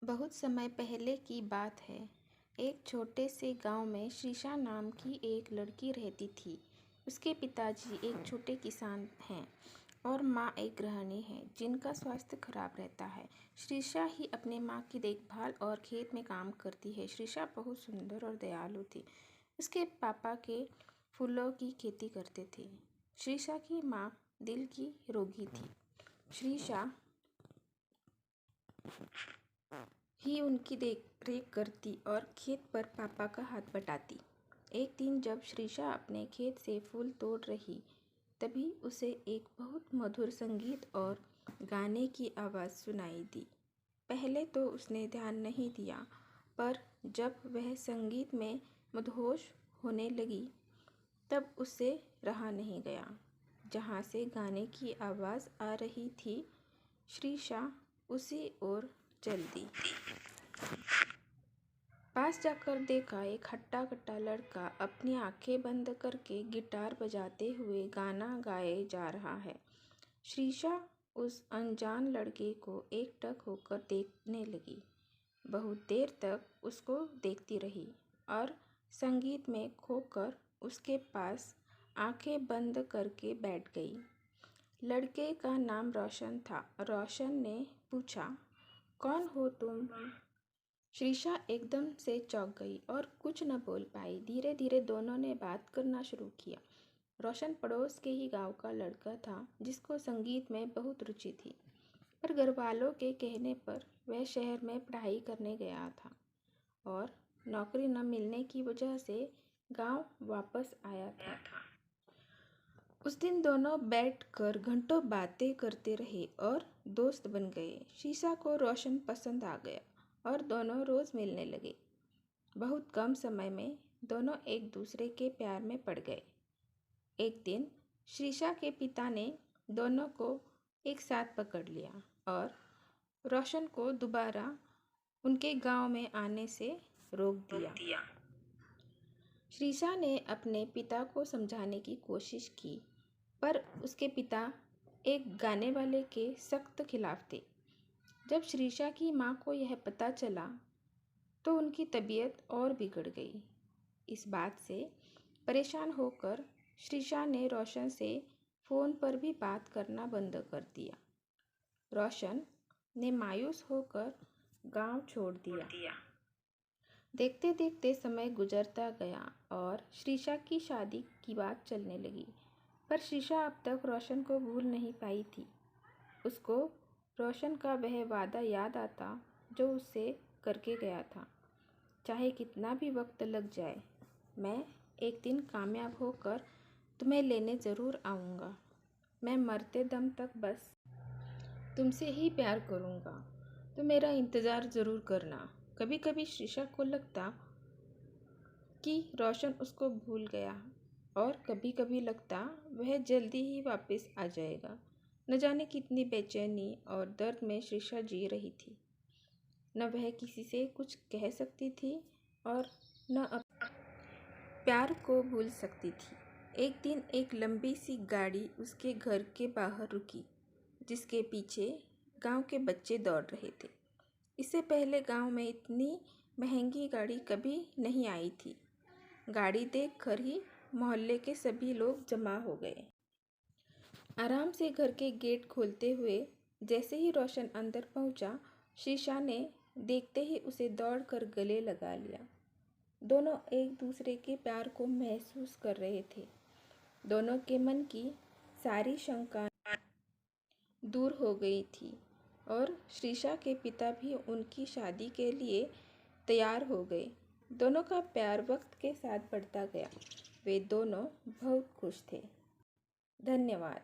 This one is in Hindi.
बहुत समय पहले की बात है। एक छोटे से गांव में श्रीषा नाम की एक लड़की रहती थी। उसके पिताजी एक छोटे किसान हैं और माँ एक गृहिणी है जिनका स्वास्थ्य खराब रहता है। श्रीषा ही अपने माँ की देखभाल और खेत में काम करती है। श्रीषा बहुत सुंदर और दयालु थी। उसके पापा के फूलों की खेती करते थे। श्रीषा की माँ दिल की रोगी थी। श्रीषा ही उनकी देखरेख करती और खेत पर पापा का हाथ बटाती। एक दिन जब श्रीषा अपने खेत से फूल तोड़ रही, तभी उसे एक बहुत मधुर संगीत और गाने की आवाज़ सुनाई दी। पहले तो उसने ध्यान नहीं दिया, पर जब वह संगीत में मदहोश होने लगी, तब उससे रहा नहीं गया। जहाँ से गाने की आवाज़ आ रही थी, श्रीषा उसी ओर चल दी। पास जाकर देखा, एक हट्टा कट्टा लड़का अपनी आंखें बंद करके गिटार बजाते हुए गाना गाए जा रहा है। श्रीषा उस अनजान लड़के को एकटक होकर देखने लगी। बहुत देर तक उसको देखती रही और संगीत में खोकर उसके पास आंखें बंद करके बैठ गई। लड़के का नाम रोशन था। रोशन ने पूछा, कौन हो तुम? श्रीषा एकदम से चौंक गई और कुछ न बोल पाई। धीरे धीरे दोनों ने बात करना शुरू किया। रोशन पड़ोस के ही गांव का लड़का था जिसको संगीत में बहुत रुचि थी, पर घरवालों के कहने पर वह शहर में पढ़ाई करने गया था और नौकरी न मिलने की वजह से गांव वापस आया था। उस दिन दोनों बैठकर घंटों बातें करते रहे और दोस्त बन गए। श्रीषा को रोशन पसंद आ गया और दोनों रोज़ मिलने लगे। बहुत कम समय में दोनों एक दूसरे के प्यार में पड़ गए। एक दिन श्रीषा के पिता ने दोनों को एक साथ पकड़ लिया और रोशन को दोबारा उनके गांव में आने से रोक दिया। श्रीषा ने अपने पिता को समझाने की कोशिश की, पर उसके पिता एक गाने वाले के सख्त खिलाफ थे। जब श्रीषा की माँ को यह पता चला, तो उनकी तबीयत और बिगड़ गई। इस बात से परेशान होकर श्रीषा ने रोशन से फ़ोन पर भी बात करना बंद कर दिया। रोशन ने मायूस होकर गांव छोड़ दिया। देखते देखते समय गुजरता गया और श्रीषा की शादी की बात चलने लगी, पर श्रीषा अब तक रोशन को भूल नहीं पाई थी। उसको रोशन का वह वादा याद आता जो उससे करके गया था। चाहे कितना भी वक्त लग जाए, मैं एक दिन कामयाब होकर तुम्हें लेने ज़रूर आऊँगा। मैं मरते दम तक बस तुमसे ही प्यार करूँगा। तो मेरा इंतज़ार ज़रूर करना। कभी कभी श्रीषा को लगता कि रोशन उसको भूल गया और कभी कभी लगता वह जल्दी ही वापस आ जाएगा। न जाने कितनी बेचैनी और दर्द में श्रीषा जी रही थी। न वह किसी से कुछ कह सकती थी और न प्यार को भूल सकती थी। एक दिन एक लंबी सी गाड़ी उसके घर के बाहर रुकी, जिसके पीछे गांव के बच्चे दौड़ रहे थे। इससे पहले गांव में इतनी महंगी गाड़ी कभी नहीं आई थी। गाड़ी देखकर ही मोहल्ले के सभी लोग जमा हो गए। आराम से घर के गेट खोलते हुए जैसे ही रोशन अंदर पहुंचा, श्रीषा ने देखते ही उसे दौड़कर गले लगा लिया। दोनों एक दूसरे के प्यार को महसूस कर रहे थे। दोनों के मन की सारी शंका दूर हो गई थी और श्रीषा के पिता भी उनकी शादी के लिए तैयार हो गए। दोनों का प्यार वक्त के साथ बढ़ता गया। वे दोनों बहुत खुश थे। धन्यवाद।